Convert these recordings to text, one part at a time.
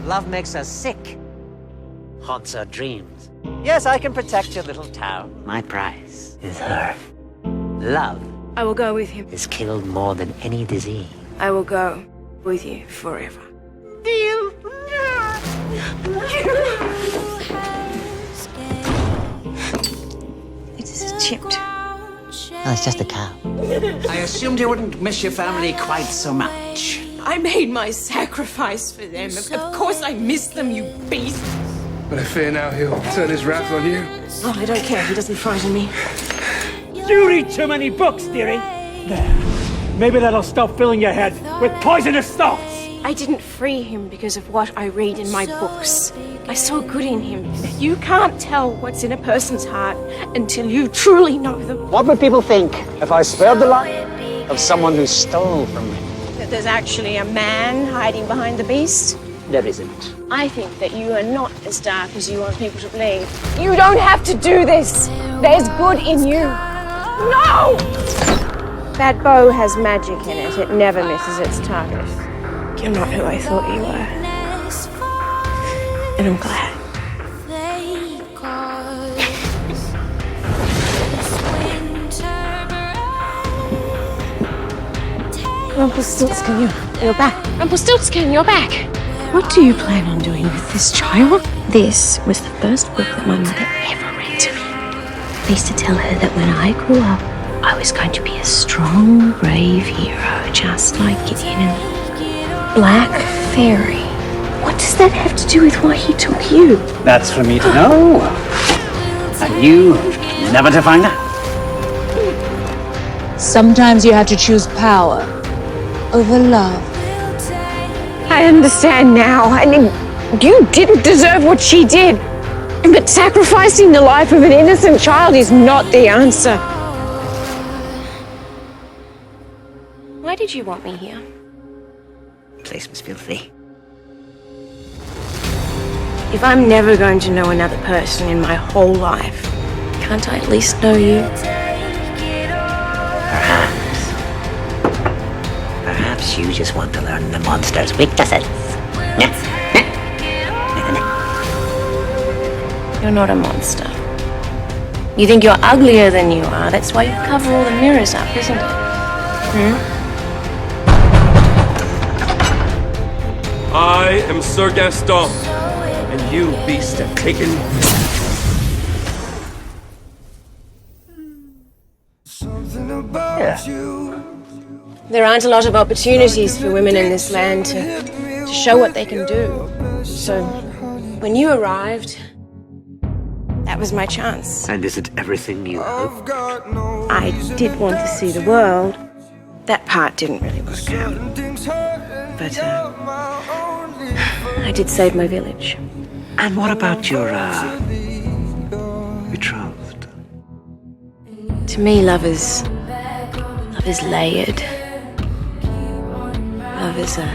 Love makes us sick. Haunts our dreams. Yes, I can protect your little town. My prize is her. Love I will go with him. is killed more than any disease. I will go with you forever. Deal? It's chipped. Oh, it's just a cow. I assumed you wouldn't miss your family quite so much. I made my sacrifice for them. Of course I miss them, you beast. But I fear now he'll turn his wrath on you. Oh, I don't care. He doesn't frighten me. You read too many books, dearie. There. Maybe that'll stop filling your head with poisonous thoughts. I didn't free him because of what I read in my books. I saw good in him. You can't tell what's in a person's heart until you truly know them. What would people think if I spared the life of someone who stole from me? That there's actually a man hiding behind the beast? There isn't. I think that you are not as dark as you want people to believe. You don't have to do this. There's good in you. No! That bow has magic in it. It never misses its target. You're not who I thought you were. And I'm glad. Rumpelstiltskin, you're back. Rumpelstiltskin, you're back. What do you plan on doing with this child? This was the first book that my mother ever read to me. I used to tell her that when I grew up, I was going to be a strong, brave hero, just like Gideon and Black Fairy. What does that have to do with why he took you? That's for me to know. And you never to find out. Sometimes you have to choose power over love. I understand now. I mean, you didn't deserve what she did. But sacrificing the life of an innocent child is not the answer. Why did you want me here? The place was filthy. If I'm never going to know another person in my whole life, can't I at least know you? Perhaps you just want to learn the monster's weaknesses. You're not a monster. You think you're uglier than you are. That's why you cover all the mirrors up, isn't it? I am Sir Gaston, and you, beast, have taken... There aren't a lot of opportunities for women in this land to show what they can do. So, when you arrived, that was my chance. And is it everything you hoped? I did want to see the world. That part didn't really work out. But, I did save my village. And what about your, betrothed? To me, love is layered. Love is a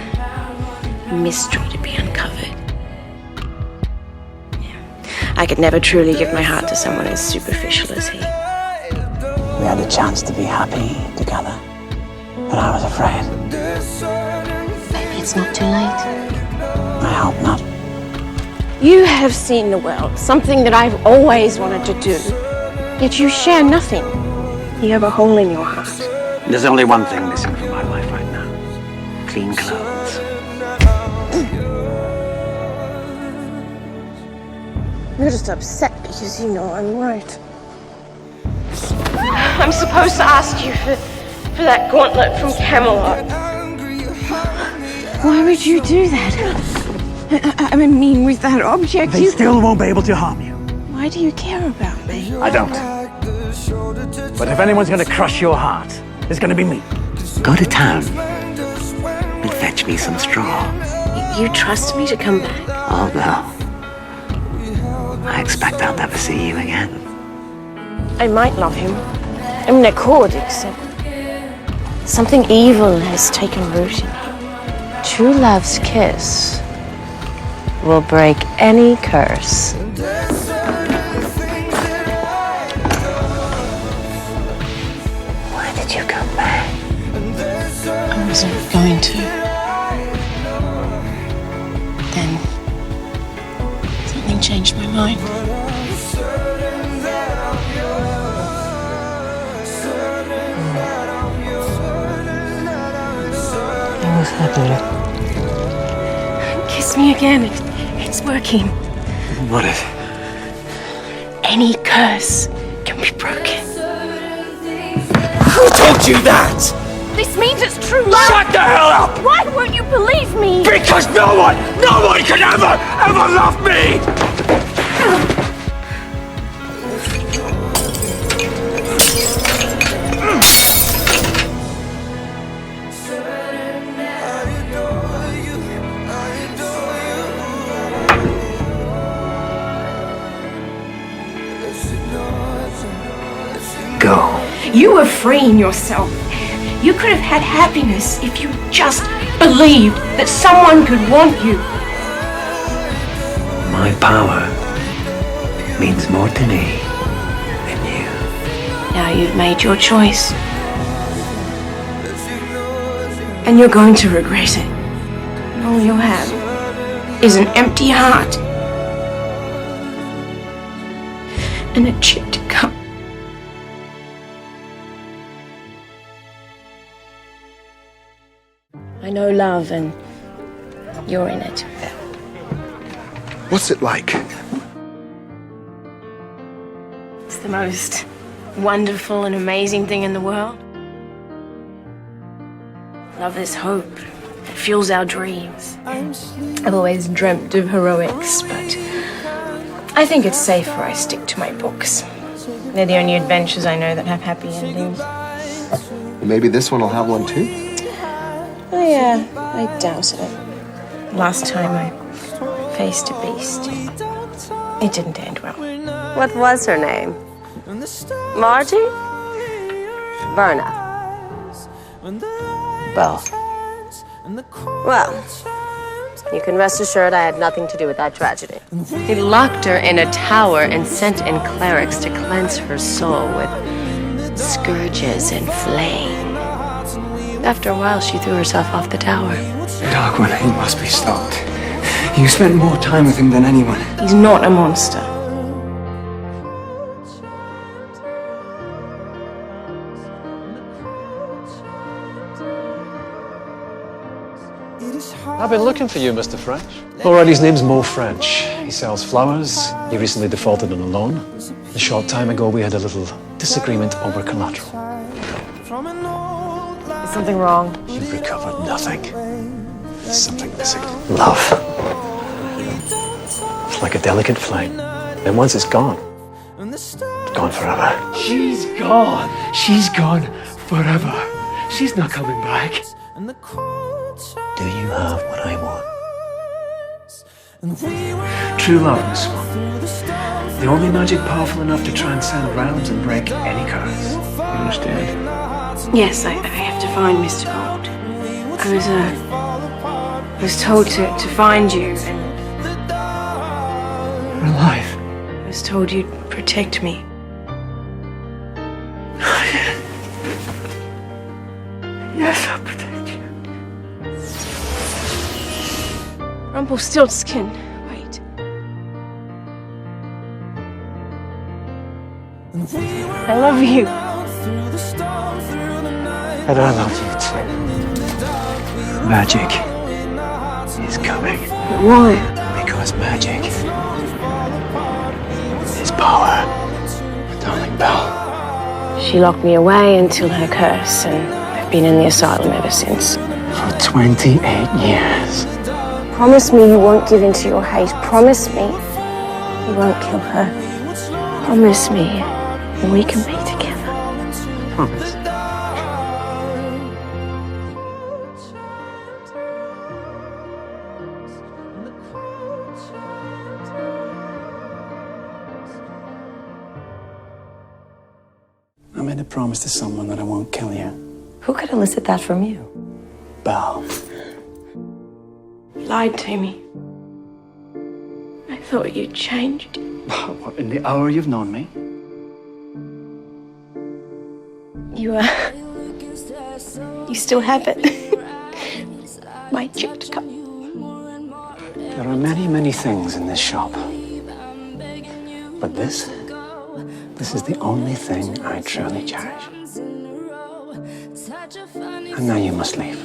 mystery to be uncovered. Yeah. I could never truly give my heart to someone as superficial as he. We had a chance to be happy together, but I was afraid. Maybe it's not too late. I hope not. You have seen the world, something that I've always wanted to do. Yet you share nothing. You have a hole in your heart. There's only one thing missing from my life right now. Clean clothes. You're just upset because you know I'm right. I'm supposed to ask you for that gauntlet from Camelot. Why would you do that? I mean, with that object, They still won't be able to harm you. Why do you care about me? I don't. But if anyone's gonna crush your heart, it's gonna be me. Go to town and fetch me some straw. You trust me to come back? Although, I expect I'll never see you again. I might love him. I mean, I could, except something evil has taken root in me. True love's kiss will break any curse. Why did you come back? I wasn't going to. Then changed my mind. What's happening? Kiss me again. It's working. What is? Any curse can be broken. Who told you that? This means it's true. Shut the hell up! Why won't you believe me? Because no one can ever love me! Go. You were freeing yourself. You could have had happiness if you just believed that someone could want you. My power means more to me than you. Now you've made your choice. And you're going to regret it. And all you'll have is an empty heart and a chipped cup. I know love, and you're in it. What's it like? It's the most wonderful and amazing thing in the world. Love is hope. It fuels our dreams. I've always dreamt of heroics, but I think it's safer I stick to my books. They're the only adventures I know that have happy endings. Maybe this one will have one too? I doubt it. Last time I faced a beast, it didn't end well. What was her name? Margie? Verna? Belle. Well, you can rest assured I had nothing to do with that tragedy. He locked her in a tower and sent in clerics to cleanse her soul with scourges and flame. After a while, she threw herself off the tower. Darkwing, he must be stopped. You spent more time with him than anyone. He's not a monster. I've been looking for you, Mr. French. Alright, his name's Mo French. He sells flowers. He recently defaulted on a loan. A short time ago, we had a little disagreement over collateral. Is something wrong? You've recovered nothing. There's something missing. Love. It's like a delicate flame. And once it's gone, it's gone forever. She's gone. She's gone forever. She's not coming back. Do you have what I want? True love, Miss Swan. The only magic powerful enough to transcend realms and break any curse. You understand? Yes, I have to find Mr. Gold. I was told to find you, and We're alive. I was told you'd protect me. Yes, I'll protect you. Rumpelstiltskin, wait. I love you. And I love you too. Magic is coming. Why? Because magic is power. Darling Belle. She locked me away until her curse, and I've been in the asylum ever since. For 28 years. Promise me you won't give in to your hate. Promise me you won't kill her. Promise me, and we can be together. Promise. I made a promise to someone that I won't kill you. Who could elicit that from you? Belle. You lied to me. I thought you'd changed. What, in the hour you've known me? You still have it. My chipped cup. There are many, many things in this shop. But this is the only thing I truly cherish. And now you must leave.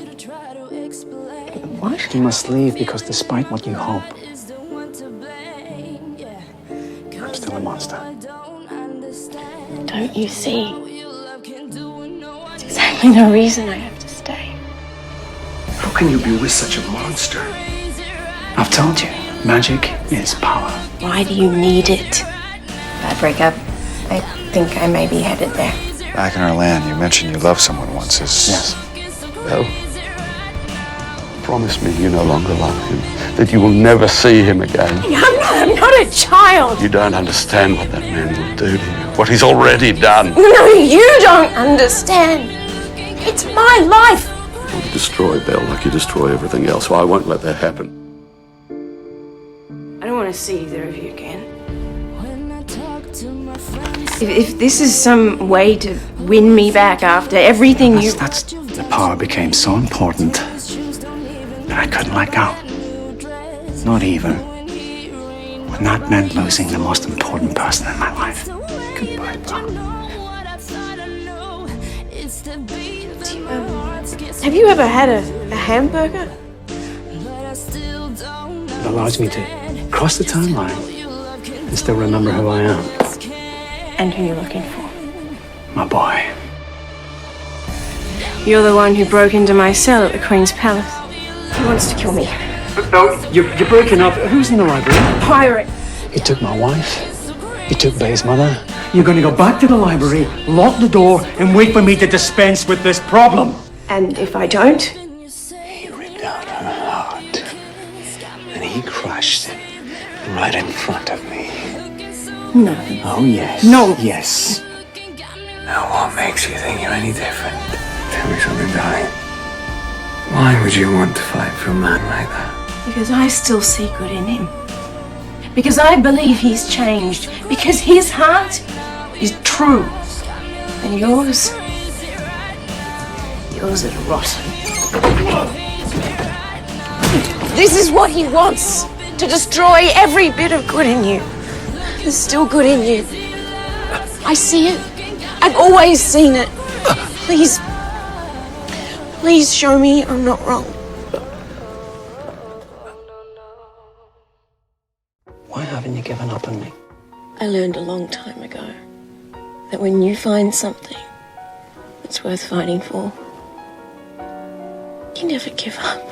What? You must leave because despite what you hope, I'm still a monster. Don't you see? It's exactly the reason I have to stay. How can you be with such a monster? I've told you, magic is power. Why do you need it? Bad breakup. I think I may be headed there. Back in our land, you mentioned you loved someone once. Yes. Well, promise me you no longer love him, that you will never see him again. I'm not a child. You don't understand what that man will do to you, what he's already done. No, you don't understand. It's my life. You want to destroy Belle like you destroy everything else, so I won't let that happen. I don't want to see either of you again. If this is some way to win me back after everything The power became so important that I couldn't let go. Not even when that meant losing the most important person in my life. Goodbye, Belle. Have you ever had a hamburger? It allows me to cross the timeline and still remember who I am. And who you're looking for. My boy. You're the one who broke into my cell at the Queen's Palace. He wants to kill me. No, you're breaking up. Who's in the library? Pirate. He took my wife. He took Bay's mother. You're going to go back to the library, lock the door, and wait for me to dispense with this problem. And if I don't? He ripped out her heart, and he crushed it right in front of me. No. Oh, yes. No. Yes. Now, what makes you think you're any different? Tell me something, darling. Why would you want to fight for a man like that? Because I still see good in him. Because I believe he's changed. Because his heart is true. And yours is rotten. This is what he wants. To destroy every bit of good in you. There's still good in you. I see it. I've always seen it. Please. Please show me I'm not wrong. Why haven't you given up on me? I learned a long time ago that when you find something that's worth fighting for, you never give up.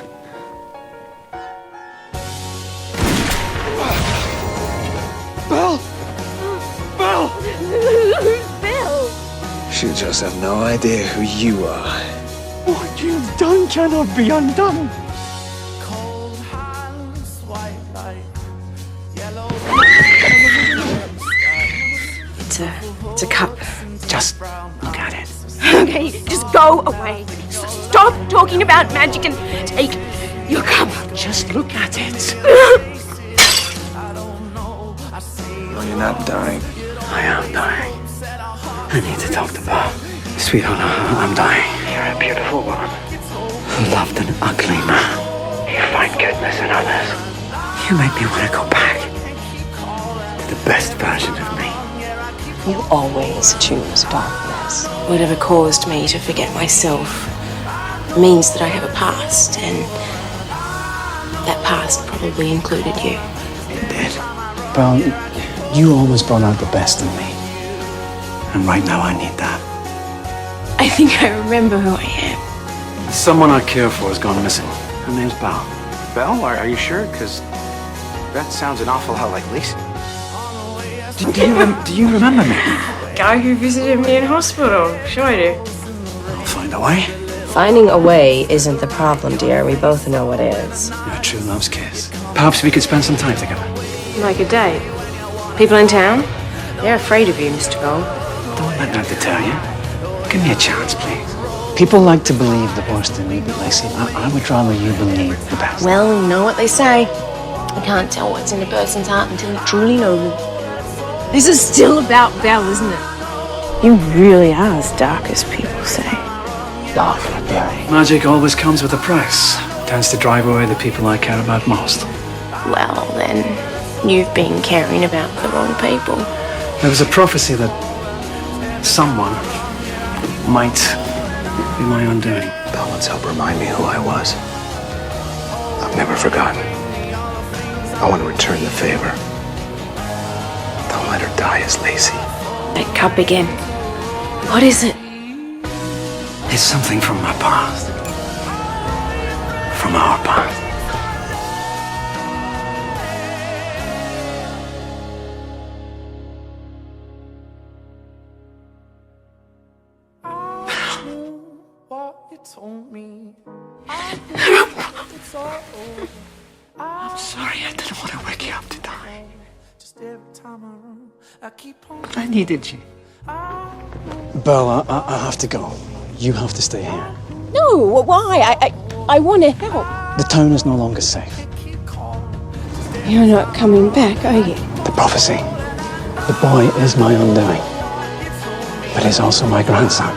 Belle! Belle! Who's Bill? She just have no idea who you are. What you've done cannot be undone. It's a cup. Just look at it. Okay, just go away. Stop talking about magic and take your cup. Just look at it. Well, you're not dying. I am dying. I need to talk to Bob. Sweetheart, I'm dying. You're a beautiful woman. Loved an ugly man. You find goodness in others. You make me want to go back to the best version of me. You always choose darkness. Whatever caused me to forget myself means that I have a past, and that past probably included you. It did. Well, you always brought out the best in me. And right now I need that. I think I remember who I am. Someone I care for has gone missing. Her name's Belle. Belle, are you sure? Because that sounds an awful lot like Lisa. Do you remember me? Guy who visited me in hospital. Sure I do. I'll find a way. Finding a way isn't the problem, dear. We both know what is. You're a true love's kiss. Perhaps we could spend some time together. Like a date. People in town? They're afraid of you, Mr. Gold. Don't let that deter you. Give me a chance, please. People like to believe the worst in me, but Lacey, I would rather you believe the best. Well, you know what they say. You can't tell what's in a person's heart until you truly know them. This is still about Belle, isn't it? You really are as dark as people say. Dark for a day. Magic always comes with a price. Tends to drive away the people I care about most. Well, then, You've been caring about the wrong people. There was a prophecy that someone might be my undoing. Belle, let's help remind me who I was. I've never forgotten. I want to return the favor. Don't let her die as Lacey. That cup again. What is it? It's something from my past. From our past. I'm sorry, I didn't want to wake you up to die. But I needed you. Belle, I have to go. You have to stay here. No, why? I want to help. The town is no longer safe. You're not coming back, are you? The prophecy. The boy is my undoing. But he's also my grandson.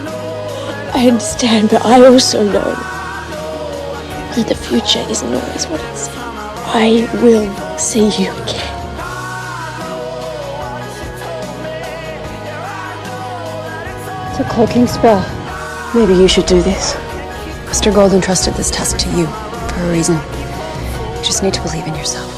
I understand, but I also know that the future isn't always what it seems. I will see you again. It's a cloaking spell. Maybe you should do this. Mr. Gold entrusted this task to you for a reason. You just need to believe in yourself.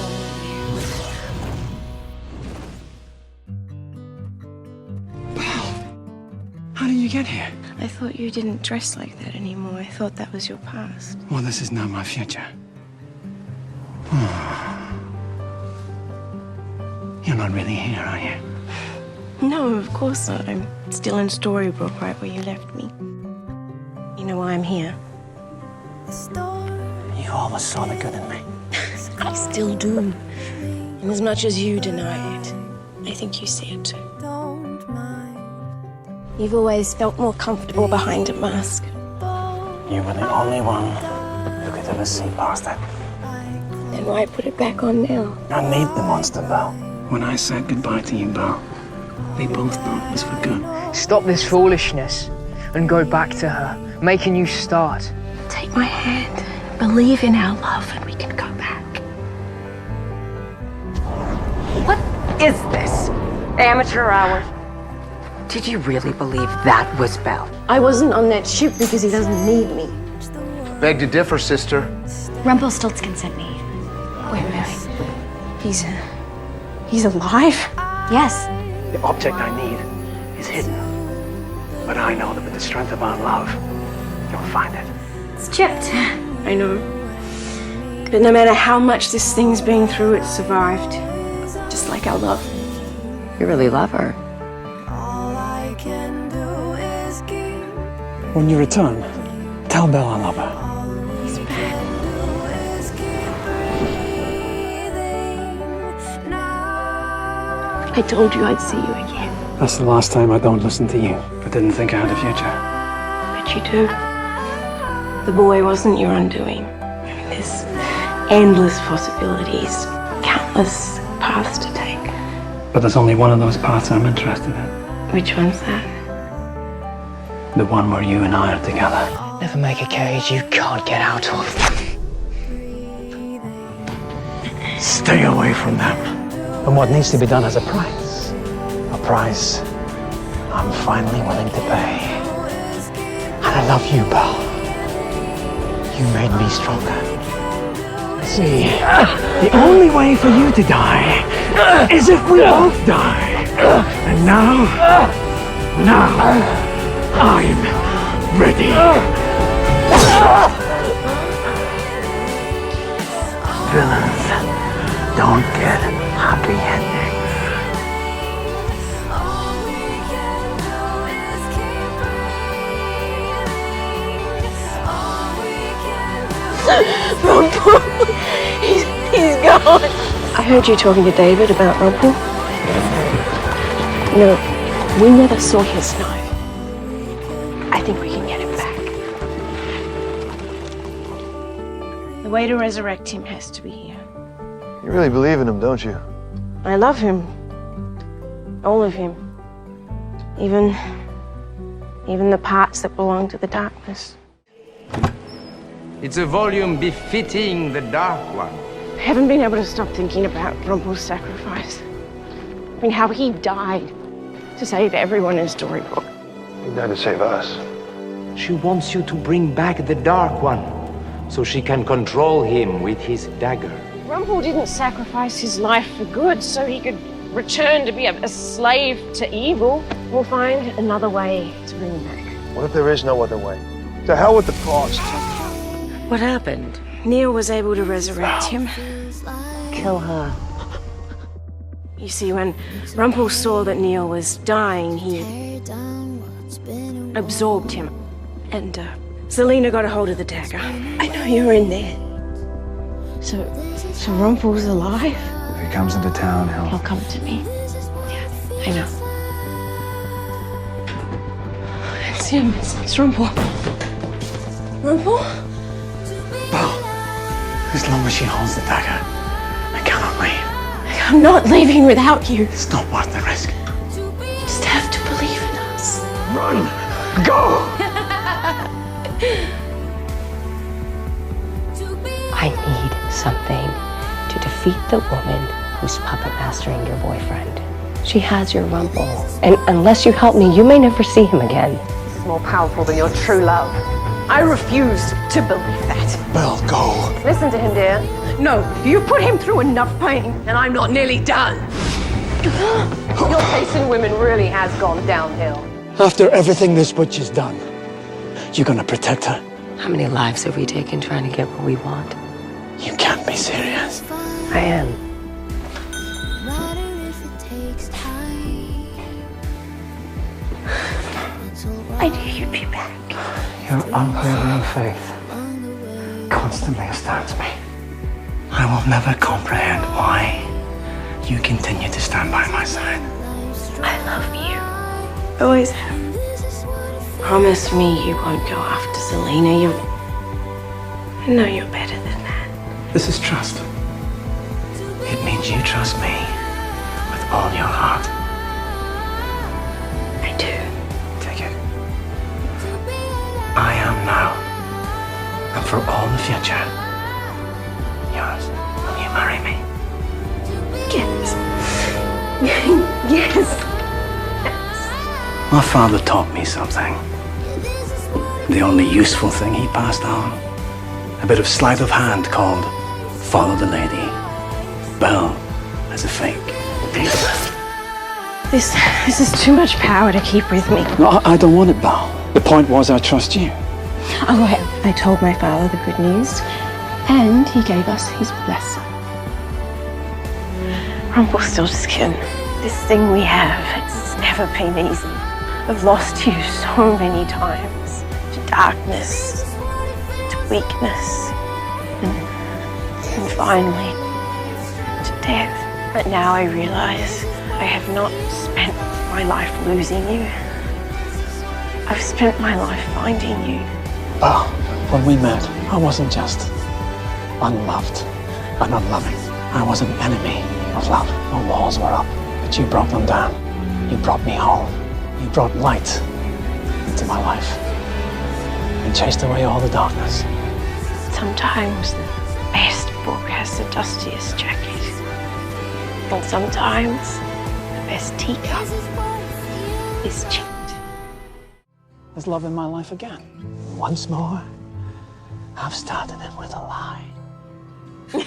How did you get here? I thought you didn't dress like that anymore. I thought that was your past. Well, this is now my future. You're not really here, are you? No, of course not. I'm still in Storybrooke, right where you left me. You know why I'm here? You always saw the good in me. I still do. And as much as you deny it, I think you see it too. You've always felt more comfortable behind a mask. You were the only one who could ever see past it. Then why put it back on now? I need the monster, Belle. When I said goodbye to you, Belle, we both thought it was for good. Stop this foolishness and go back to her. Make a new start. Take my hand, believe in our love, and we can go back. What is this? Amateur hour? Did you really believe that was Belle? I wasn't on that ship because he doesn't need me. Beg to differ, sister. Rumpelstiltskin sent me. Wait, really? He's alive? Yes. The object I need is hidden. But I know that with the strength of our love, you'll find it. It's chipped. I know. But no matter how much this thing's been through, it survived. Just like our love. You really love her. When you return, tell Belle I love her. He's back. I told you I'd see you again. That's the last time I don't listen to you. I didn't think I had a future. But you do. The boy wasn't your undoing. There's endless possibilities, countless paths to take. But there's only one of those paths I'm interested in. Which one's that? The one where you and I are together. Never make a cage you can't get out of. Stay away from them. And what needs to be done has a price. A price I'm finally willing to pay. And I love you, Belle. You made me stronger. See, the only way for you to die is if we both die. And now I'm ready. Villains don't get happy endings. Rumpel! He's gone. I heard you talking to David about Rumpel. No, we never saw his knife. I think we can get him back. The way to resurrect him has to be here. You really believe in him, don't you? I love him. All of him. Even the parts that belong to the darkness. It's a volume befitting the Dark One. I haven't been able to stop thinking about Rumbelle's sacrifice. I mean, how he died to save everyone in Storybook. He died to save us. She wants you to bring back the Dark One, so she can control him with his dagger. Rumbelle didn't sacrifice his life for good so he could return to be a slave to evil. We'll find another way to bring him back. What if there is no other way? To hell with the cost. What happened? Neil was able to resurrect him. Kill her. You see, when Rumbelle saw that Neil was dying, he absorbed him. And Selena got a hold of the dagger. I know you're in there. So Rumbelle's alive? If he comes into town, He'll come to me. Yeah, I know. It's him. It's Rumbelle. Rumbelle? Well, as long as she holds the dagger, I cannot leave. I'm not leaving without you. It's not worth the risk. You just have to believe in us. Run! Go! I need something to defeat the woman who's puppet mastering your boyfriend. She has your Rumbelle, and unless you help me, you may never see him again. This is more powerful than your true love. I refuse to believe that. Belle, go. Listen to him, dear. No, you put him through enough pain, and I'm not nearly done. Your taste in women really has gone downhill. After everything this witch has done, you're gonna protect her? How many lives have we taken trying to get what we want? You can't be serious. I am. I knew you'd be back. Your unwavering faith constantly astounds me. I will never comprehend why you continue to stand by my side. I love you. Always have. Promise me you won't go after Selena. I know you're better than that. This is trust. It means you trust me with all your heart. I do. Take it. I am now, and for all the future, yours. Will you marry me? Yes. Yes. My father taught me something. The only useful thing he passed on. A bit of sleight of hand called follow the lady. Belle as a fake. This is too much power to keep with me. No, I don't want it, Belle. The point was I trust you. Oh, I told my father the good news, and he gave us his blessing. Rumpelstiltskin, this thing we have, it's never been easy. I've lost you so many times. To darkness, to weakness, and finally, to death. But now I realize I have not spent my life losing you. I've spent my life finding you. Belle, when we met, I wasn't just unloved and unloving. I was an enemy of love. My walls were up, but you broke them down. You brought me home. You brought light into my life and chased away all the darkness. Sometimes the best book has the dustiest jacket. And sometimes the best teacup is chipped. There's love in my life again. Once more, I've started it with a lie. If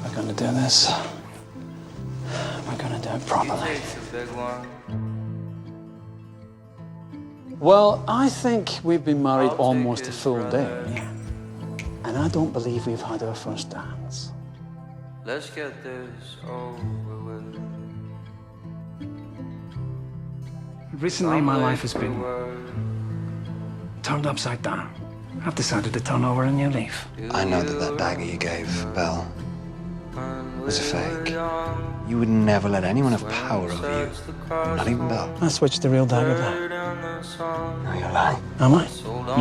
we're gonna do this, we're gonna do it properly. Well, I think we've been married almost a full day. And I don't believe we've had our first dance. Let's get this over with. Recently, my life has been turned upside down. I've decided to turn over a new leaf. I know that dagger you gave Belle was a fake. You would never let anyone have power over you, not even Belle. I switched the real dagger back. No, you're lying. Am I?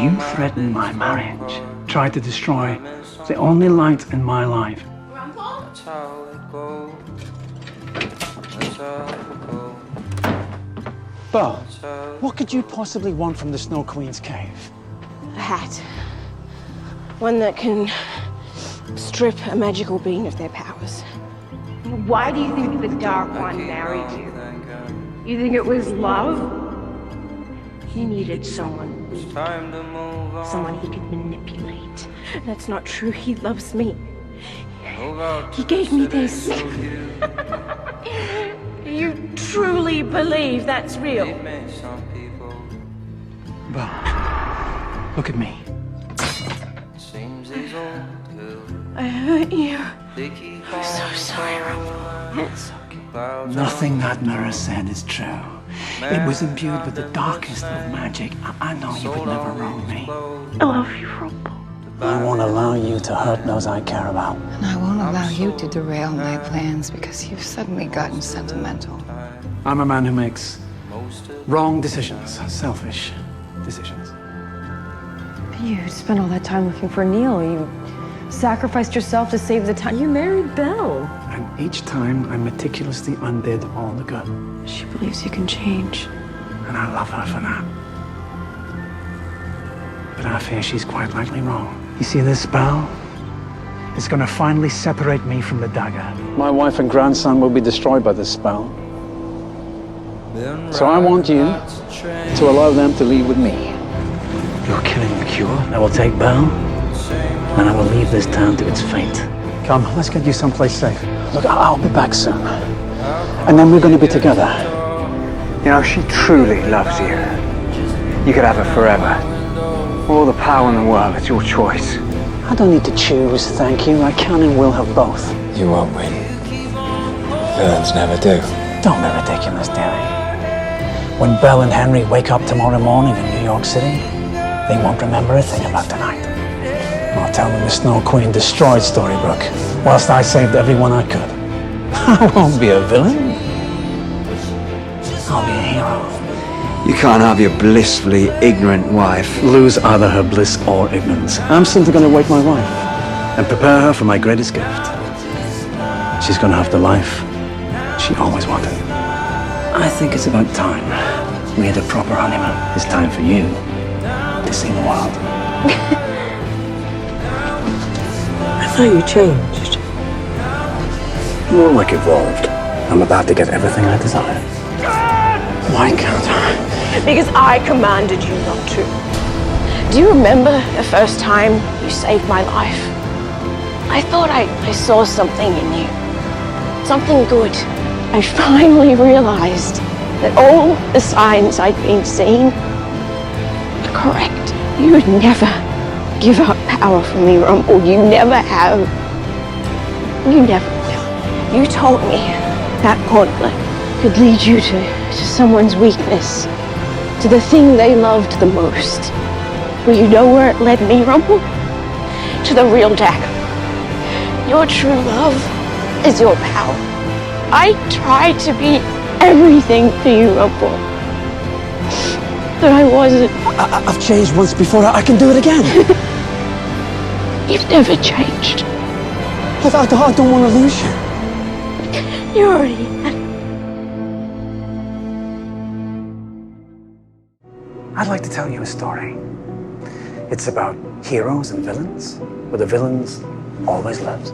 You threatened my marriage, tried to destroy the only light in my life. That's how it goes. That's how it goes. Belle, what could you possibly want from the Snow Queen's cave? A hat. One that can strip a magical being of their powers. Why do you think the Dark One married you? You think it was love? He needed someone weak. Someone he could manipulate. That's not true. He loves me. He gave me this. You truly believe that's real? Well, look at me. I hurt you. I'm so sorry, Rumbelle. It's okay. Nothing that mirror said is true. It was imbued with the darkest of magic. I know you would never wrong me. I love you, Rumbelle. I won't allow you to hurt those I care about. And I won't allow you to derail my plans because you've suddenly gotten sentimental. I'm a man who makes wrong decisions, selfish decisions. You spent all that time looking for Neil. You sacrificed yourself to save the town. You married Belle. And each time I meticulously undid all the good. She believes you can change. And I love her for that. But I fear she's quite likely wrong. You see this spell? It's going to finally separate me from the dagger. My wife and grandson will be destroyed by this spell. So I want you to allow them to leave with me. You're killing the cure. I will take Belle, and I will leave this town to its fate. Come, let's get you someplace safe. Look, I'll be back soon. And then we're going to be together. You know, she truly loves you. You could have her forever. All the power in the world, it's your choice. I don't need to choose, thank you. I can and will have both. You won't win. Villains never do. Don't be ridiculous, dearie. When Belle and Henry wake up tomorrow morning in New York City, they won't remember a thing about tonight. I'll tell them the Snow Queen destroyed Storybrooke, whilst I saved everyone I could. I won't be a villain. I'll be a hero. You can't have your blissfully ignorant wife Lose either her bliss or ignorance. I'm simply going to wake my wife and prepare her for my greatest gift. She's going to have the life she always wanted. I think it's about time we had a proper honeymoon. It's time for you to see the world. I thought you changed. More like evolved. I'm about to get everything I desire. Why can't I? Because I commanded you not to. Do you remember the first time you saved my life? I thought I saw something in you. Something good. I finally realized that all the signs I'd been seeing were correct. You would never give up power from me, Rumbelle. You never have. You never will. You told me that gauntlet could lead you to someone's weakness, to the thing they loved the most. Well, you know where it led me, Rumbelle? To the real dagger. Your true love is your power. I tried to be everything to you, Rumbelle, but I wasn't. I've changed once before. I can do it again. You've never changed. I don't want to lose you. You already had. I'd like to tell you a story. It's about heroes and villains, where the villains always lives.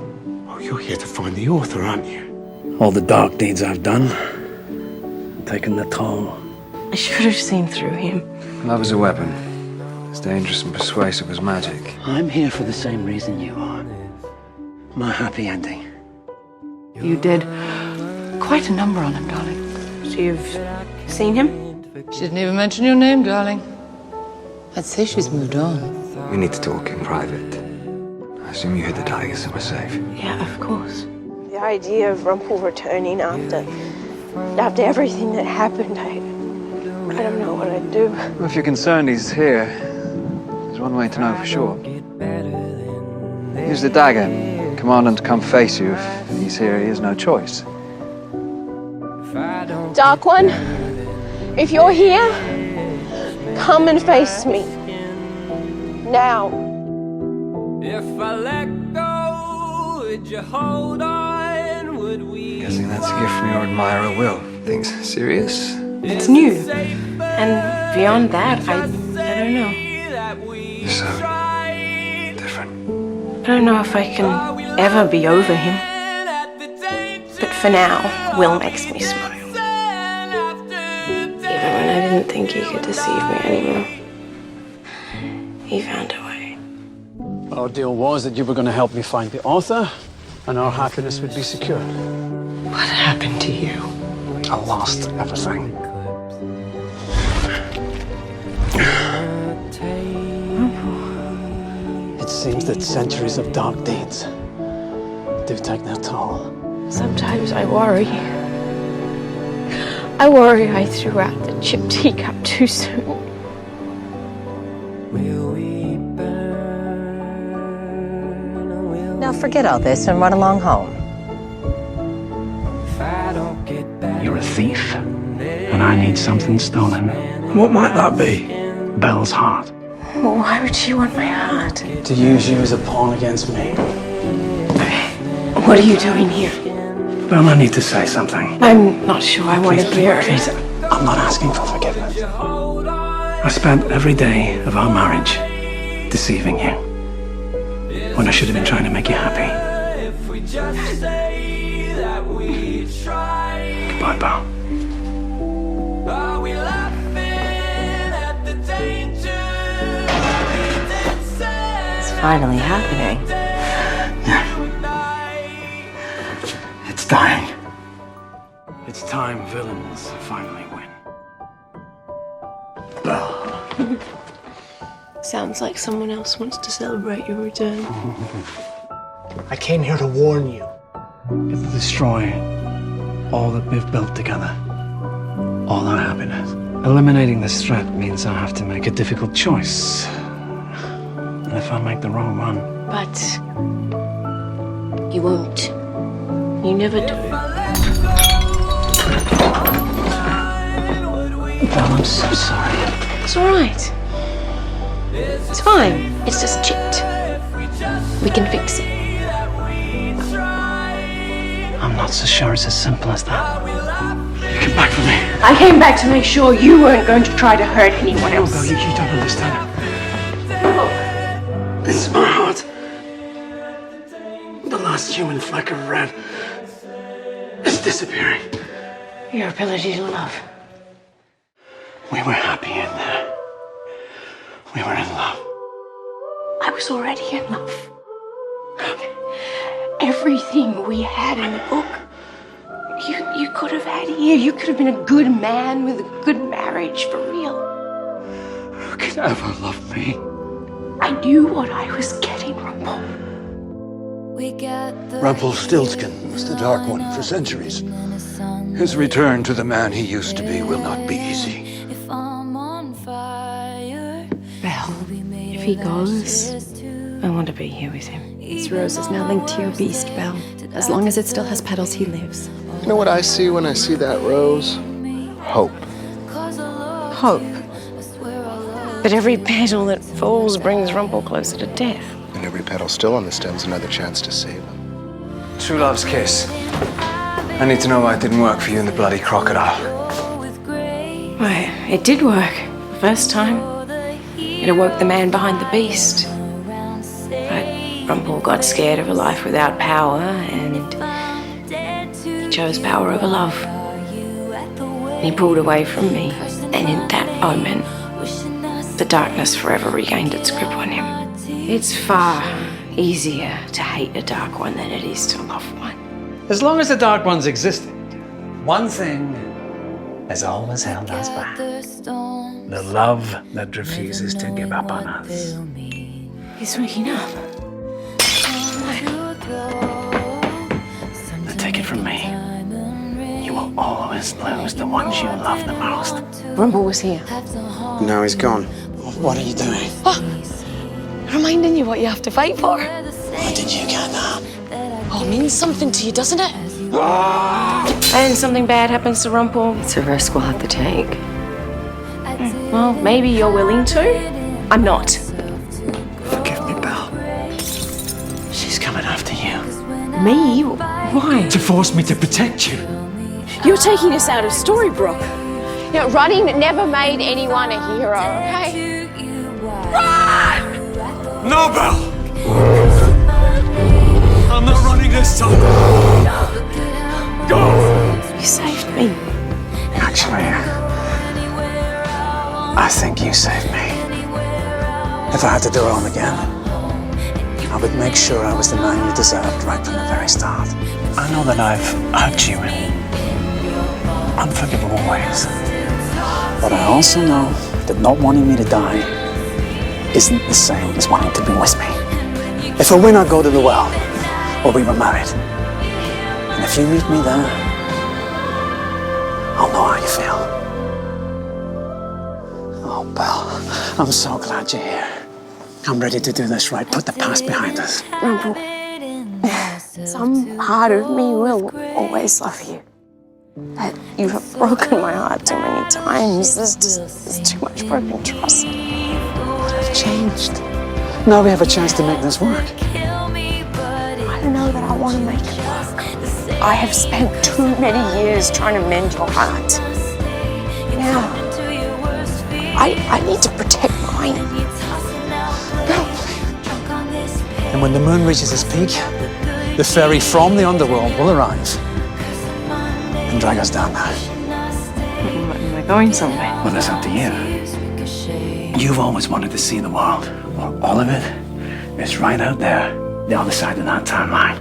Oh, you're here to find the author, aren't you? All the dark deeds I've done, taken the toll. I should have seen through him. Love is a weapon. As dangerous and persuasive as magic. I'm here for the same reason you are. My happy ending. You did quite a number on him, darling. So you've seen him? She didn't even mention your name, darling. I'd say she's moved on. We need to talk in private. I assume you hid the dagger so we're safe. Yeah, of course. The idea of Rumbelle returning after everything that happened, I don't know what I'd do. Well, if you're concerned he's here, there's one way to know for sure. Use the dagger. Command him to come face you. If he's here, he has no choice. Dark One, if you're here, come and face me. Now. If I let go, would you hold on? Would we? Guessing that's a gift from your admirer, Will. Things serious? It's new. And beyond that, I don't know. You're so different. I don't know if I can ever be over him. But for now, Will makes me smile. Even when I didn't think he could deceive me anymore, he found a way. Our deal was that you were going to help me find the author, and our happiness would be secured. What happened to you? I lost everything. It seems that centuries of dark deeds do take their toll. Sometimes I worry. I worry I threw out the chip teacup too soon. Now forget all this and run along home. You're a thief, and I need something stolen. What might that be? Belle's heart. Well, why would she want my heart? To use you as a pawn against me. What are you doing here? Belle, I need to say something. I'm not sure I want to hear it. Please, I'm not asking for forgiveness. I spent every day of our marriage deceiving you, when I should have been trying to make you happy. Goodbye, Belle. It's finally happening. It's dying. It's time villains finally win. Belle. Sounds like someone else wants to celebrate your return. I came here to warn you. To destroy all that we've built together. All our happiness. Eliminating this threat means I have to make a difficult choice. And if I make the wrong one... But you won't. You never do. Belle, I'm so sorry. It's all right. It's fine. It's just chipped. We can fix it. I'm not so sure it's as simple as that. You came back for me. I came back to make sure you weren't going to try to hurt anyone else. Belle, you don't understand. It's my heart. The last human fleck of red is disappearing. Your ability to love. We were happy in there. We were in love. I was already in love. Everything we had in the book, you could have had here. You could have been a good man with a good marriage, for real. Who could ever love me? I knew what I was getting, Rumbelle. Rumpelstiltskin was the Dark One for centuries. His return to the man he used to be will not be easy. Belle, if he goes, I want to be here with him. This rose is now linked to your beast, Belle. As long as it still has petals, he lives. You know what I see when I see that rose? Hope. Hope. But every petal that falls brings Rumbelle closer to death. And every petal still on the stem's another chance to save him. True love's kiss. I need to know why it didn't work for you and the bloody crocodile. Well, it did work. The first time. It awoke the man behind the beast. But Rumbelle got scared of a life without power, and he chose power over love. He pulled away from me, and in that moment, the darkness forever regained its grip on him. It's far easier to hate a dark one than it is to love one. As long as the Dark One's existed, one thing has always held us back. The love that refuses to give up on us. He's waking up. But take it from me, you will always lose the ones you love the most. Rumbelle was here. Now he's gone. What are you doing? Reminding you what you have to fight for. What did you get now? Oh, it means something to you, doesn't it? And something bad happens to Rumbelle. It's a risk we'll have to take. Well, maybe you're willing to. I'm not. Forgive me, Belle. She's coming after you. Me? Why? To force me to protect you. You're taking us out of Storybrooke. You know, running never made anyone a hero, okay? No, Belle! I'm not running this time. Go! You saved me. Actually, I think you saved me. If I had to do it all again, I would make sure I was the man you deserved right from the very start. I know that I've hurt you in unforgivable ways. But I also know that not wanting me to die isn't the same as wanting to be with me. If I win, I'll go to the well, or we were married. And if you meet me there, I'll know how you feel. Oh, Belle, I'm so glad you're here. I'm ready to do this right. Put the past behind us. Rumble, some part of me will always love you. But you have broken my heart too many times. There's too much broken trust. But I've changed. Now we have a chance to make this work. I know that I want to make it work. I have spent too many years trying to mend your heart. Now, I need to protect mine. And when the moon reaches its peak, the fairy from the underworld will arrive and drag us down there. Am I going somewhere? Well, that's up to you. You've always wanted to see the world. Well, all of it is right out there, the other side of that timeline.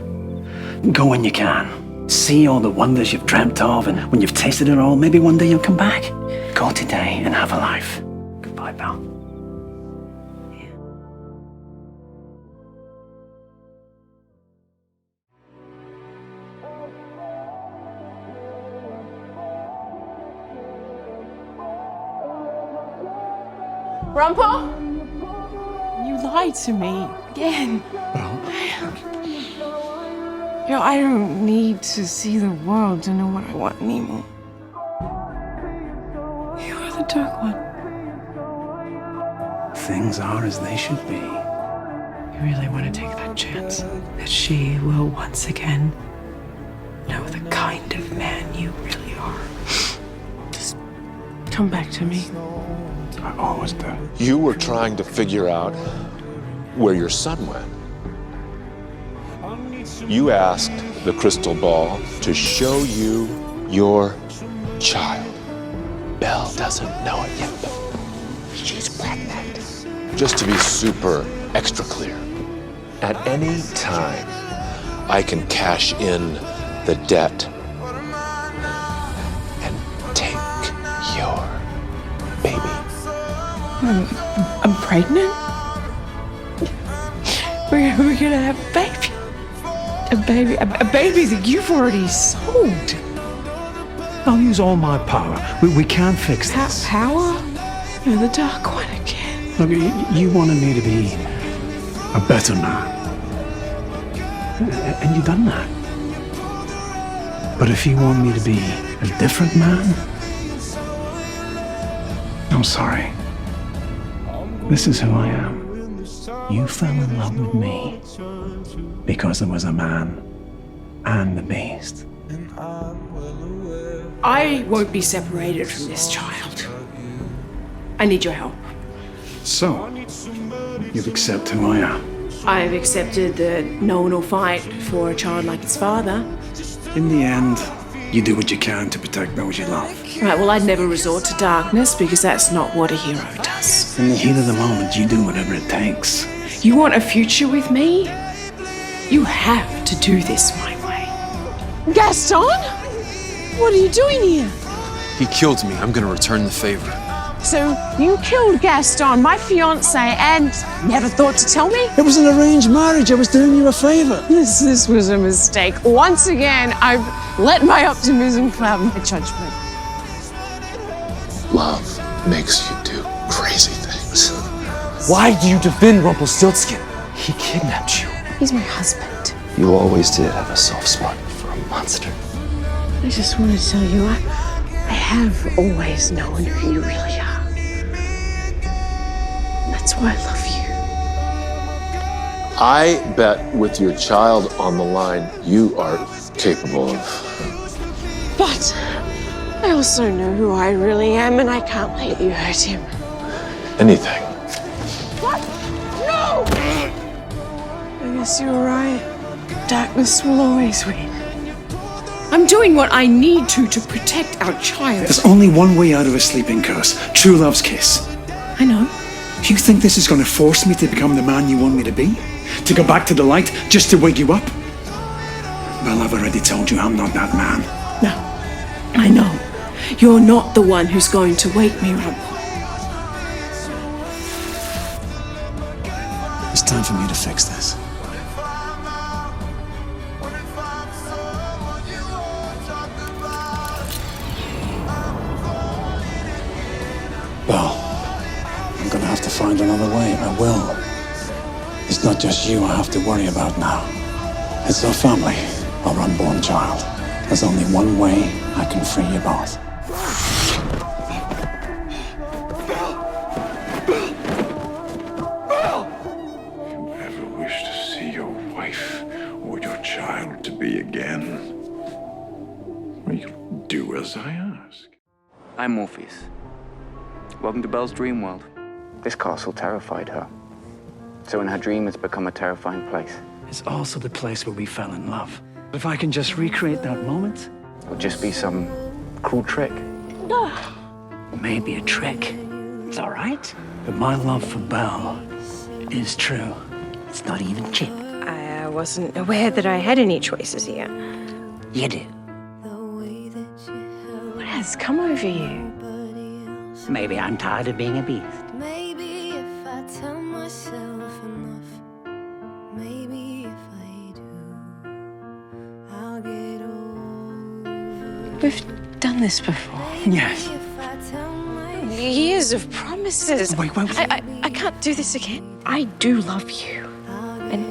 Go when you can. See all the wonders you've dreamt of, and when you've tasted it all, maybe one day you'll come back. Go today and have a life. Goodbye, Belle. Rumple? You lied to me again. You know, I don't need to see the world to know what I want anymore. You are the dark one. Things are as they should be. You really want to take that chance that she will once again know the kind of man you really are. Just come back to me. I always do. You were trying to figure out where your son went. You asked the crystal ball to show you your child. Belle doesn't know it yet, but she's pregnant. Just to be super extra clear, at any time, I can cash in the debt and take your baby. I'm pregnant? We're gonna have a baby. A baby that you've already sold. I'll use all my power. We can't fix this. Power? You're the dark one again. Look, you wanted me to be a better man. And you've done that. But if you want me to be a different man, I'm sorry. This is who I am. You fell in love with me because there was a man and the beast. I won't be separated from this child. I need your help. So, you've accepted who I am. I've accepted that no one will fight for a child like its father. In the end, you do what you can to protect those you love. Right, well, I'd never resort to darkness because that's not what a hero does. In the heat of the moment, you do whatever it takes. You want a future with me? You have to do this my way. Gaston? What are you doing here? He killed me. I'm gonna return the favor. So you killed Gaston, my fiance, and never thought to tell me? It was an arranged marriage. I was doing you a favor. This was a mistake. Once again, I've let my optimism cloud my judgment. Love makes you do crazy things. Why do you defend Rumpelstiltskin? He kidnapped you. He's my husband. You always did have a soft spot for a monster. I just want to tell you, I have always known who you really are. That's why I love you. I bet with your child on the line, you are capable of. But I also know who I really am, and I can't let you hurt him. Anything. What? No! I guess you were right. Darkness will always win. I'm doing what I need to protect our child. There's only one way out of a sleeping curse. True love's kiss. I know. You think this is going to force me to become the man you want me to be? To go back to the light just to wake you up? Well, I've already told you I'm not that man. No, I know. You're not the one who's going to wake me up. It's time for me to fix this. Well, I'm gonna have to find another way. I will. It's not just you I have to worry about now. It's our family, our unborn child. There's only one way I can free you both. Child to be again. Well, you'll do as I ask. I'm Morpheus. Welcome to Belle's dream world. This castle terrified her. So in her dream, it's become a terrifying place. It's also the place where we fell in love. If I can just recreate that moment... It'll just be some cruel trick. No. Maybe a trick. It's all right. But my love for Belle is true. It's not even cheap. I wasn't aware that I had any choices here. You do. What has come over you? Maybe I'm tired of being a beast. Maybe if I tell myself enough, maybe if I do, I'll get over. We've done this before. Yes. Years of promises. Wait. I can't do this again. I do love you. And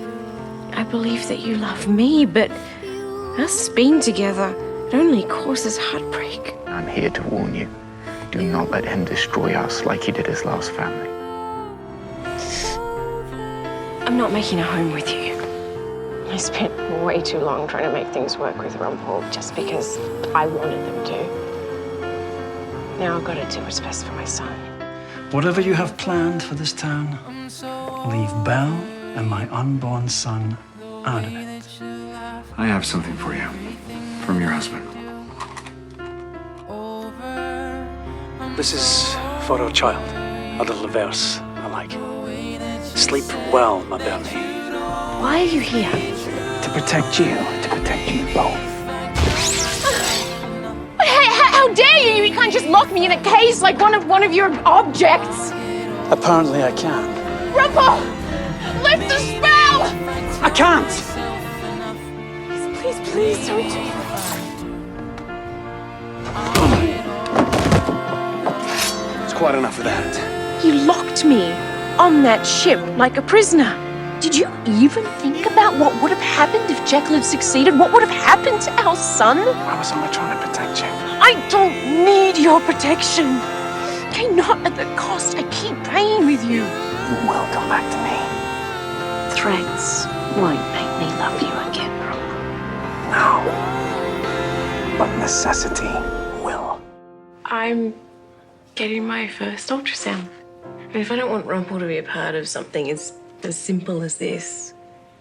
I believe that you love me, but us being together, it only causes heartbreak. I'm here to warn you. Do not let him destroy us like he did his last family. I'm not making a home with you. I spent way too long trying to make things work with Rumbelle just because I wanted them to. Now I've got to do what's best for my son. Whatever you have planned for this town, leave Belle and my unborn son out of it. I have something for you. From your husband. This is for our child. A little verse I like. Sleep well, ma Bernie. Why are you here? To protect you both. How dare you? You can't just lock me in a case like one of your objects. Apparently I can. Rumbelle! Lift the spell! I can't! Please don't do that. It's quite enough of that. You locked me on that ship like a prisoner. Did you even think about what would have happened if Jekyll had succeeded? What would have happened to our son? I was only trying to protect you. I don't need your protection. Okay, not at the cost. I keep praying with you. You will come back to me. Threats won't make me love you again, Rob. No. But necessity will. I'm getting my first ultrasound. And if I don't want Rumbelle to be a part of something as simple as this,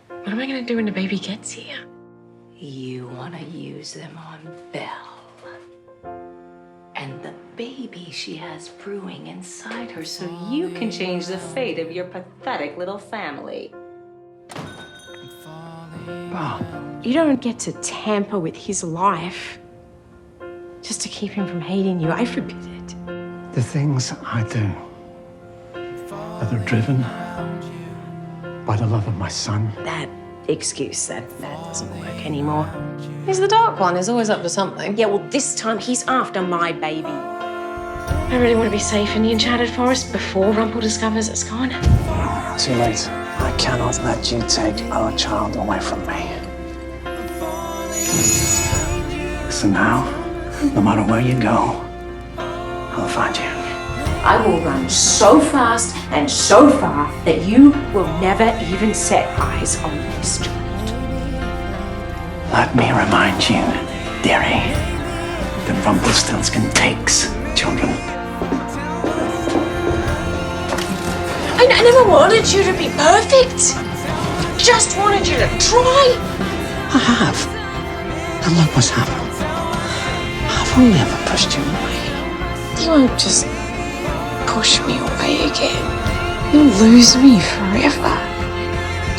what am I going to do when the baby gets here? You want to use them on Belle. And the baby she has brewing inside her so you can change the fate of your pathetic little family. Wow. You don't get to tamper with his life just to keep him from hating you. I forbid it. The things I do that are driven by the love of my son. That excuse, that doesn't work anymore. He's the Dark One. He's always up to something. Yeah, well, this time he's after my baby. I really want to be safe in the Enchanted Forest before Rumbelle discovers it's gone. Too late. I cannot let you take our child away from me. So now, no matter where you go, I'll find you. I will run so fast and so far that you will never even set eyes on this child. Let me remind you, dearie, that Rumpelstiltskin takes children. I never wanted you to be perfect. just wanted you to try. I have. And look what's happened. I've only ever pushed you away. You won't just push me away again. You'll lose me forever.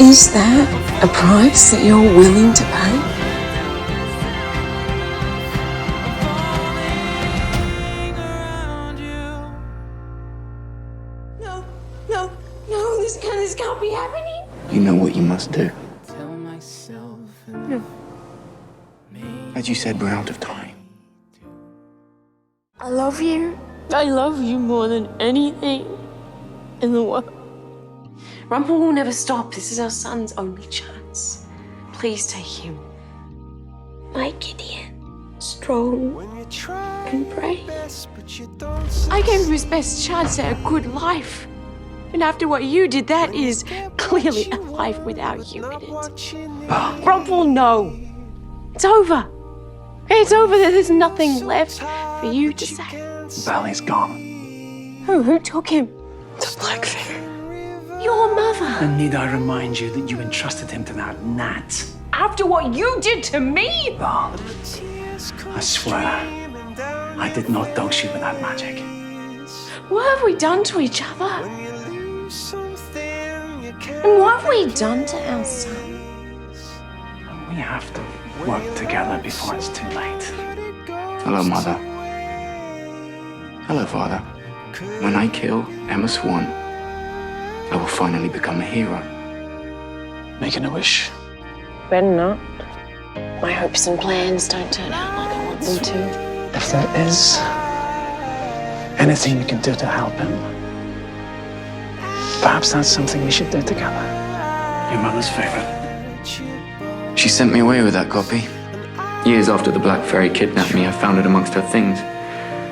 Is that a price that you're willing to pay? No, this can't be happening. You know what you must do. No. As you said, we're out of time. I love you. I love you more than anything in the world. Rumbelle will never stop. This is our son's only chance. Please take him. My Gideon. Strong and brave. I gave him his best chance at a good life. And after what you did, that is clearly a life without you in it. Rumbelle, no. It's over. It's over. There's nothing left for you to say. Bally's gone. Who took him? The Black Fairy. Your mother. And need I remind you that you entrusted him to that gnat? After what you did to me? Val, I swear, I did not dose you with that magic. What have we done to each other? And what have we done to our son? We have to work together before it's too late. Hello, Mother. Hello, Father. When I kill Emma Swan, I will finally become a hero. Making a wish. Better not. My hopes and plans don't turn out like I want them to. If there is anything you can do to help him, perhaps that's something we should do together. Your mother's favorite. She sent me away with that copy. Years after the Black Fairy kidnapped me, I found it amongst her things.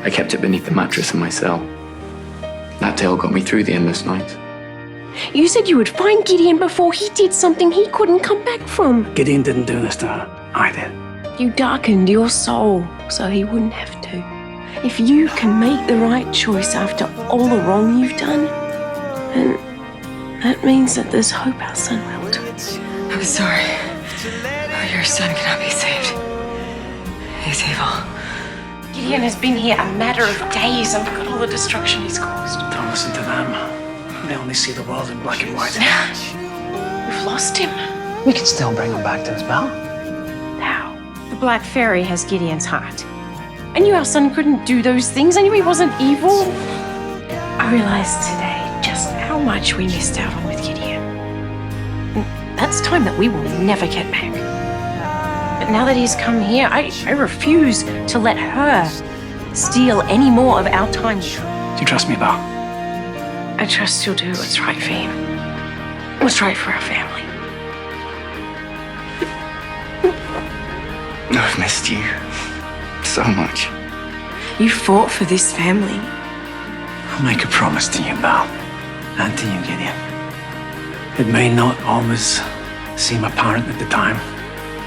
I kept it beneath the mattress in my cell. That tale got me through the endless nights. You said you would find Gideon before he did something he couldn't come back from. Gideon didn't do this to her. I did. You darkened your soul so he wouldn't have to. If you can make the right choice after all the wrong you've done, then that means that there's hope our son will too. I'm sorry. Your son cannot be saved. He's evil. Gideon has been here a matter of days and look at all the destruction he's caused. Don't listen to them. They only see the world in black and white. We've lost him. We can still bring him back to his Belle. How? The Black Fairy has Gideon's heart. I knew our son couldn't do those things. I knew he wasn't evil. I realized today just how much we missed out on with Gideon. That's time that we will never get back. But now that he's come here, I refuse to let her steal any more of our time. Do you trust me, Belle? I trust you'll do what's right for him. What's right for our family. I've missed you so much. You fought for this family. I'll make a promise to you, Belle, and to you, Gideon. It may not always seem apparent at the time,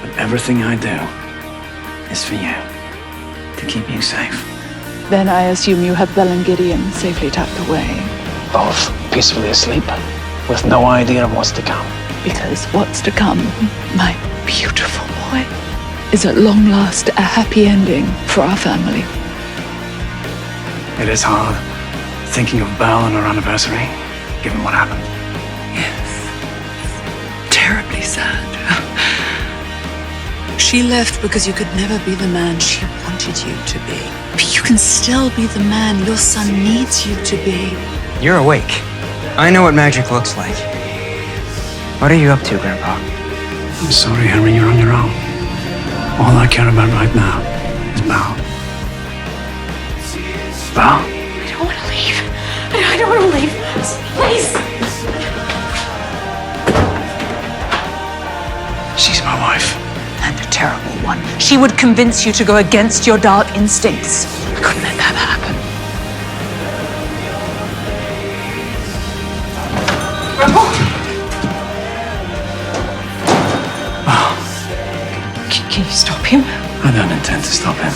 but everything I do is for you, to keep you safe. Then I assume you have Belle and Gideon safely tucked away. Both peacefully asleep, with no idea of what's to come. Because what's to come, my beautiful boy, is at long last a happy ending for our family. It is hard thinking of Belle and her anniversary, given what happened. Yes. Terribly sad. She left because you could never be the man she wanted you to be. But you can still be the man your son needs you to be. You're awake. I know what magic looks like. What are you up to, Grandpa? I'm sorry, Henry, you're on your own. All I care about right now is Belle. Belle? I don't want to leave. I don't want to leave. Please. She's my wife. And a terrible one. She would convince you to go against your dark instincts. I couldn't let that happen. Can you stop him? I don't intend to stop him.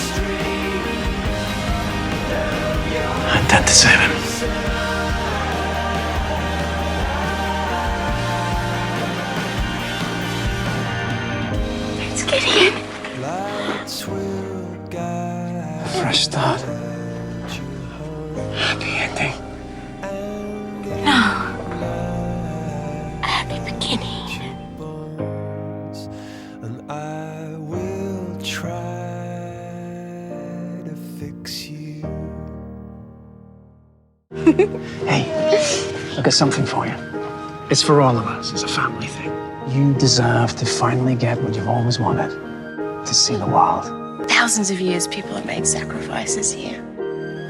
I intend to save him. Gideon. Fresh start. Happy ending. No. A happy beginning. And I will try to fix you. Hey, I've got something for you. It's for all of us. It's a family thing. You deserve to finally get what you've always wanted. To see the world. Thousands of years people have made sacrifices here.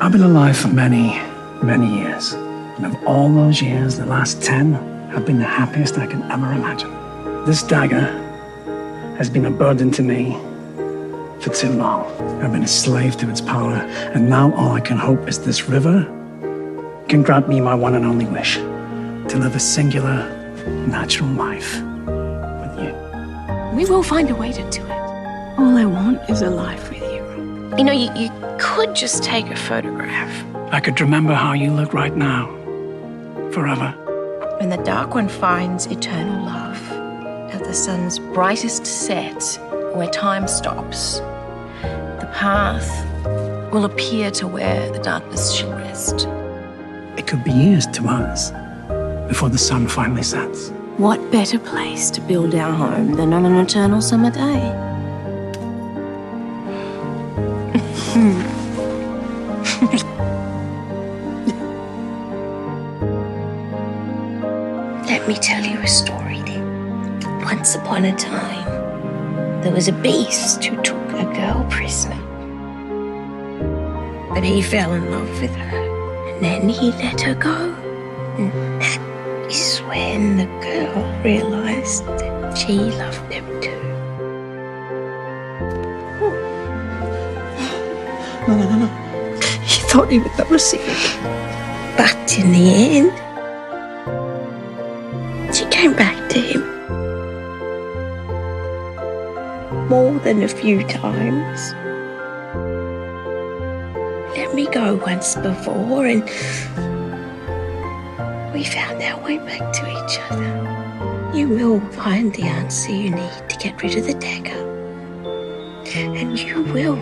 I've been alive for many, many years. And of all those years, the last 10 have been the happiest I can ever imagine. This dagger has been a burden to me for too long. I've been a slave to its power, and now all I can hope is this river can grant me my one and only wish, to live a singular, natural life with you. We will find a way to do it. All I want is a life with you. You know, you could just take a photograph. I could remember how you look right now, forever. When the Dark One finds eternal love, at the sun's brightest set, where time stops, the path will appear to where the darkness shall rest. It could be years to us before the sun finally sets. What better place to build our home than on an eternal summer day? Let me tell you a story then. Once upon a time, there was a beast who took a girl prisoner. But he fell in love with her, and then he let her go. And that is when the girl realized that she loved him too. No. He thought he would never see it. But in the end, she came back to him. More than a few times. Let me go once before, and we found our way back to each other. You will find the answer you need to get rid of the dagger. And you will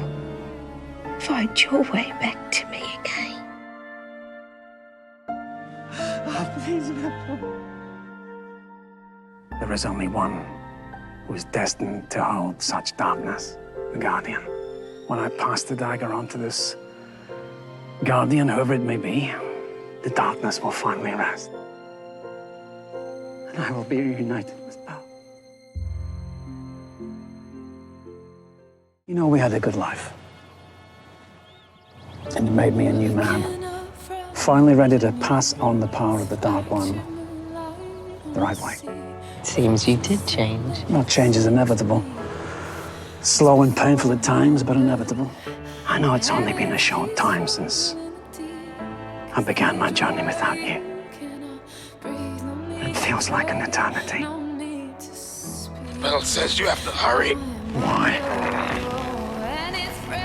find your way back to me again. There is only one who is destined to hold such darkness, the Guardian. When I pass the dagger on to this Guardian, whoever it may be, the darkness will finally rest. And I will be reunited with Belle. You know, we had a good life. And you made me a new man. Finally ready to pass on the power of the Dark One the right way. Seems you did change. Well, change is inevitable. Slow and painful at times, but inevitable. I know it's only been a short time since I began my journey without you. It feels like an eternity. Belle says you have to hurry. Why?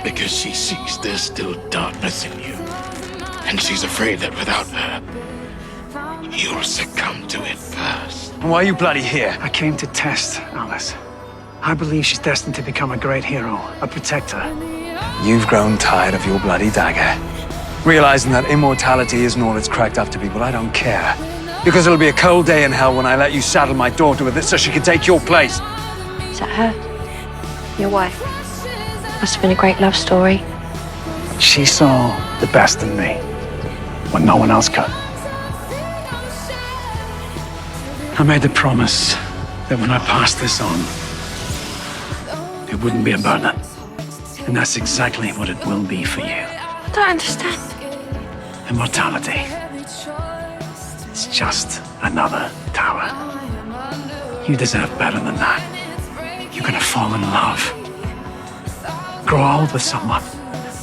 Because she sees there's still darkness in you. And she's afraid that without her, you'll succumb to it first. Why are you bloody here? I came to test Alice. I believe she's destined to become a great hero, a protector. You've grown tired of your bloody dagger. Realizing that immortality isn't all it's cracked up to be, well, I don't care. Because it'll be a cold day in hell when I let you saddle my daughter with it so she can take your place. Is that her? Your wife? Must have been a great love story. She saw the best in me when no one else could. I made the promise that when I passed this on, it wouldn't be a burden. And that's exactly what it will be for you. I don't understand. Immortality. It's just another tower. You deserve better than that. You're gonna fall in love. Grow old with someone.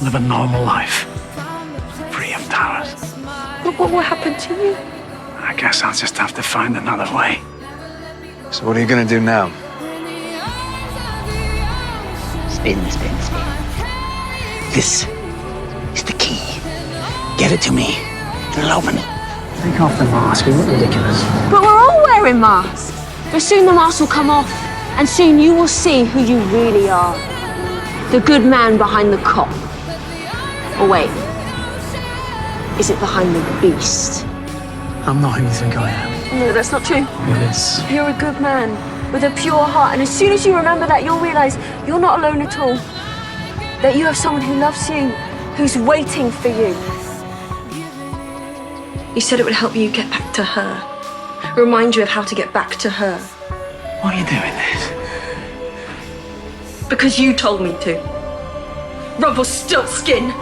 Live a normal life. Free of towers. But what will happen to you? I guess I'll just have to find another way. So what are you gonna do now? Spin. This is the key. Get it to me. It'll open. Take off the mask. You look ridiculous. But we're all wearing masks. But soon the mask will come off And soon you will see who you really are. The good man behind the cop. Or wait, is it behind the beast? I'm not who you think I am. No, that's not true. It is. You're a good man with a pure heart. And as soon as you remember that, you'll realize you're not alone at all. That you have someone who loves you, who's waiting for you. You said it would help you get back to her. Remind you of how to get back to her. Why are you doing this? Because you told me to. Rumpelstiltskin!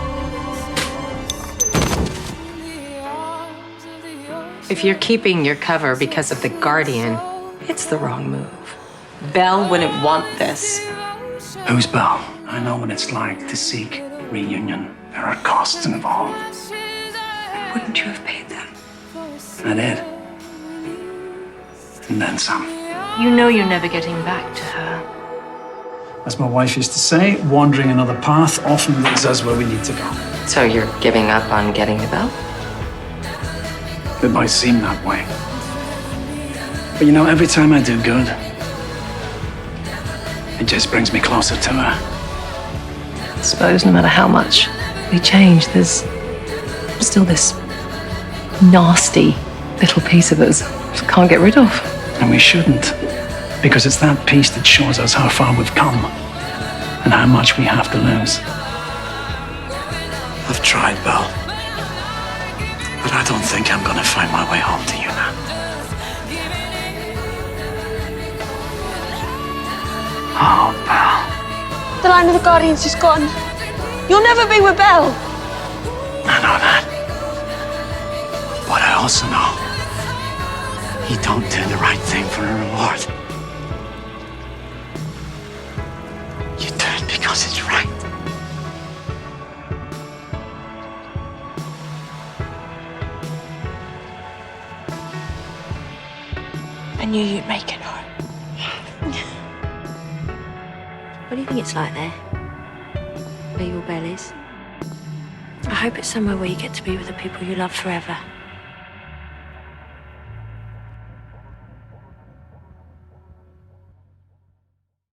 If you're keeping your cover because of the Guardian, it's the wrong move. Belle wouldn't want this. Who's Belle? I know what it's like to seek reunion. There are costs involved. Wouldn't you have paid them? I did. And then some. You know you're never getting back to her. As my wife used to say, wandering another path often leads us where we need to go. So you're giving up on getting the belt? It might seem that way. But you know, every time I do good, it just brings me closer to her. I suppose no matter how much we change, there's still this nasty little piece of us we can't get rid of. And we shouldn't, because it's that piece that shows us how far we've come and how much we have to lose. I've tried, Belle, but I don't think I'm gonna find my way home to you now. Oh, Belle. The line of the Guardians is gone. You'll never be with Belle. I know that. But I also know you don't do the right thing for a reward. You do it because it's right. I knew you'd make it home. What do you think it's like there? Where your Belle is? I hope it's somewhere where you get to be with the people you love forever.